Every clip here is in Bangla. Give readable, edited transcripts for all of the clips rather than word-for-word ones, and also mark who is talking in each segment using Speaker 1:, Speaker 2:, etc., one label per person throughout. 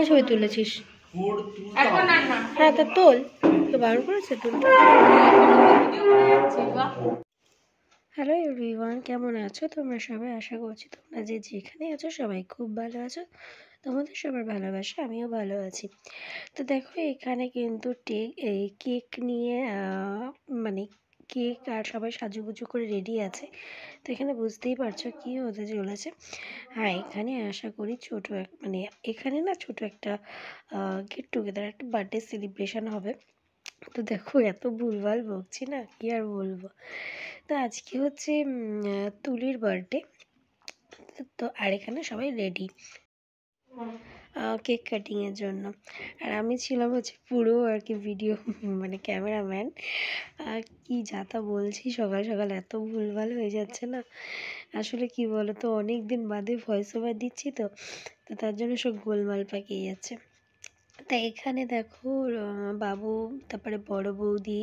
Speaker 1: কবে ছবি তুলেছিস? হ্যাঁ তা তোল, তো বারণ করেছে তুলতে। হ্যালো এভরিওয়ান, কেমন আছো তোমরা সবাই? আশা করছি তোমরা যে যেখানে আছো সবাই খুব ভালো আছো। তোমাদের সবার ভালোবাসা আমিও ভালো আছি। তো দেখো এখানে কিন্তু কেক নিয়ে মানে কেক আর সবাই সাজুগুজু করে রেডি আছে। তো এখানে বুঝতেই পারছো কি হতে চলেছে। হ্যাঁ, এখানে আশা করি এখানে না ছোট একটা গেট টুগেদার, একটা বার্থডে সেলিব্রেশন হবে। তো দেখো এত ভুলভাল বকছি না, কি আর বলবো। তো আজকে হচ্ছে তুলির বার্থডে। তো আর এখানে সবাই রেডি কেক কাটিংয়ের জন্য। আর আমি ছিলাম হচ্ছে পুরো আর কি ভিডিও মানে ক্যামেরাম্যান। কি যাতা বলছি, সকাল সকাল এত ভুলভাল হয়ে যাচ্ছে না। আসলে কি বলো তো, অনেক দিন বাদে ভয়েস ওভার দিচ্ছি তো তার জন্য সব গোলমাল পাকিয়ে যাচ্ছে। তাই এখানে দেখো বাবু, তারপরে বড় বৌদি,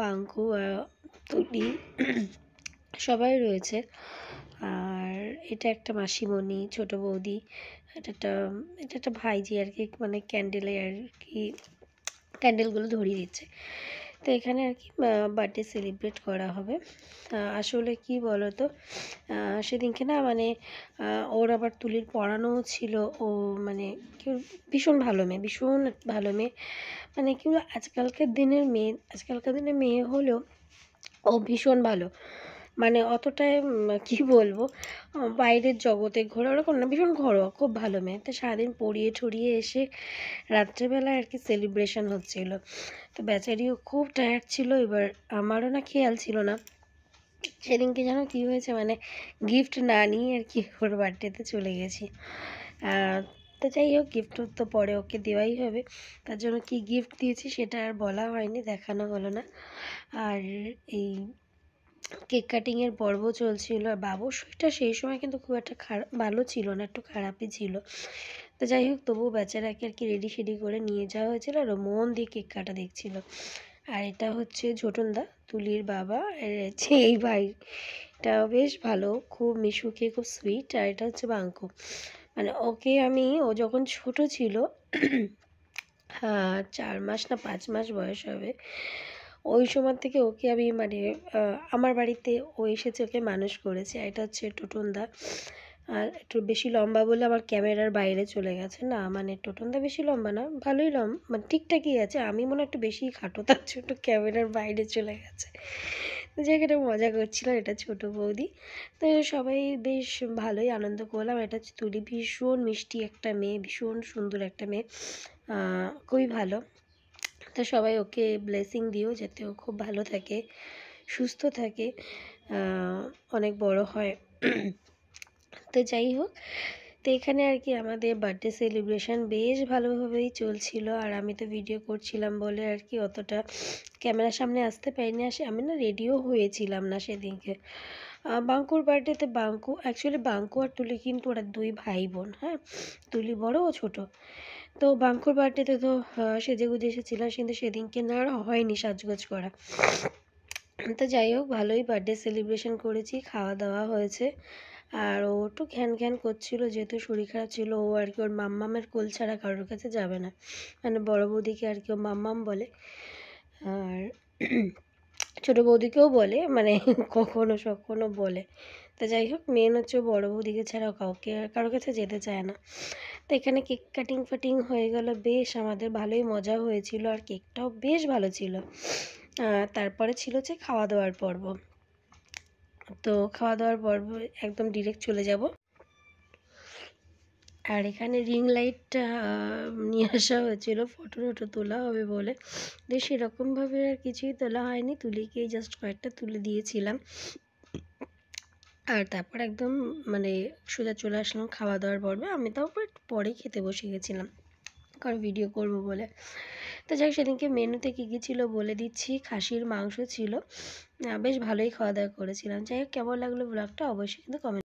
Speaker 1: বাঙ্কু, তুলি সবাই রয়েছে। আর এটা একটা মাসিমণি, ছোট বৌদি, এটা একটা ভাইজি আর কি, মানে ক্যান্ডেলে আর কি ক্যান্ডেলগুলো ধরিয়ে দিচ্ছে। তো এখানে আর কি বার্থডে সেলিব্রেট করা হবে। আসলে কি বলো তো, সেদিনকে না মানে ওর আবার তুলির পড়ানোও ছিল। ও মানে কেউ ভীষণ ভালো মেয়ে, ভীষণ ভালো মেয়ে। মানে কি আজকালকার দিনের মেয়ে হলেও ও ভীষণ ভালো। মানে অতটাই কি বলবো, বাইরের জগতে ঘোরা ওরকম না, ভীষণ ঘরোয়া, খুব ভালো মেয়ে। তো সারাদিন পড়িয়ে ঠড়িয়ে এসে রাত্রেবেলা আর কি সেলিব্রেশন হচ্ছিল। তো বেচারিও খুব টায়ার্ড ছিল। এবার আমারও না খেয়াল ছিল না সেদিনকে যেন কী হয়েছে, মানে গিফট না নিয়ে আর কি ওর বার্থডেতে চলে গেছি। তো যাই হোক, গিফট তো পরে ওকে দেওয়াই হবে। তার জন্য কি গিফট দিয়েছি সেটা আর বলা হয়নি, দেখানো হলো না। আর এই কেক কাটিংয়ের পর্ব চলছিল। আর বাবুর শরীরটা সেই সময় কিন্তু খুব একটা ভালো ছিল না, একটু খারাপই ছিল। তো যাই হোক, তবুও বেচারাকে আর কি রেডি শেডি করে নিয়ে যাওয়া হয়েছিল আর মন দিয়ে কেক কাটা দেখছিল। আর এটা হচ্ছে ঝোটনদা, তুলির বাবা। আর হচ্ছে এই ভাইটা বেশ ভালো, খুব মিশুকে, খুব সুইট। আর এটা হচ্ছে বাঙ্কু। মানে ও যখন ছোট ছিল, 4 মাস না 5 মাস বয়স হবে, ওই সময় থেকে ওকে আমি মানে আমার বাড়িতে ও এসেছে, ওকে মানুষ করেছে। এটা হচ্ছে টোটনদা। আর একটু বেশি লম্বা বলে আমার ক্যামেরার বাইরে চলে গেছে। না মানে টোটনদা বেশি লম্বা না, ভালোই মানে ঠিকঠাকই আছে। আমি মনে হয় একটু বেশিই খাটো, তার জন্য ক্যামেরার বাইরে চলে গেছে। তো জায়গাটা মজা করছিলাম। এটা ছোটো বৌদি। তো সবাই বেশ ভালোই আনন্দ করলাম। এটা হচ্ছে তুলি, ভীষণ মিষ্টি একটা মেয়ে, ভীষণ সুন্দর একটা মেয়ে, খুবই ভালো। তো সবাই ওকে ব্লেসিং দিও যাতে ও খুব ভালো থাকে, সুস্থ থাকে, অনেক বড় হয়। তো যাই হোক, তো এখানে আর কি আমাদের বার্থডে সেলিব্রেশন বেশ ভালোভাবেই চলছিল। আর আমি তো ভিডিও করছিলাম বলে আর কি অতটা ক্যামেরার সামনে আসতে পারিনি। আমি না রেডিও হয়েছিলাম না সেদিনকে। বাঙ্কুর বার্থডেতে বাঙ্কু আর তুলি কিন্তু ওরা 2 ভাই বোন। হ্যাঁ, তুলি বড় ও ছোট। তো বাঙ্কুর বার্থডেতে তো সেজেগুজে এসেছিলাম, কিন্তু সেদিনকে না আর হয়নি সাজগোজ করা। তো যাই হোক, ভালোই বার্থডে সেলিব্রেশন করেছি, খাওয়া দাওয়া হয়েছে। আর ও একটু ঘ্যান করছিল, যেহেতু শরীর খারাপ ছিল। ও আর কি ওর মাম্মামের কোল ছাড়া কারোর কাছে যাবে না, মানে বড় বৌদিকে আর কি ও মাম্মাম বলে। আর ছোটো বৌদিকেও বলে, মানে কখনো বলে। তো যাই হোক, মেন হচ্ছে বড় বৌদিকে ছাড়া কারোর কাছে যেতে চায় না। তো এখানে কেক কাটিং হয়ে গেল, বেশ আমাদের ভালোই মজা হয়েছিল। আর কেকটাও বেশ ভালো ছিল। তারপরে ছিল যে খাওয়া দাওয়ার পর্ব। তো খাওয়া দাওয়ার পর্ব একদম ডিরেক্ট চলে যাব। আর এখানে রিং লাইটটা নিয়ে আসা হয়েছিল ফটো তোলা হবে বলে। তো সেরকমভাবে আর কিছুই তোলা হয়নি, তুলিকেই জাস্ট কয়েকটা তুলে দিয়েছিলাম। আর তারপর একদম মানে সোজা চলে আসলাম খাওয়া দাওয়ার পর্বে। আমি তাও পরেই খেতে বসে গেছিলাম, কারণ ভিডিও করব বলে। তো যাই, সেদিনকে মেনুতে কী কী ছিল বলে দিচ্ছি। খাসির মাংস ছিল, বেশ ভালোই খাওয়া দাওয়া করেছিলাম। যাই হোক, কেমন লাগলো ব্লগটা অবশ্যই কিন্তু কমেন্ট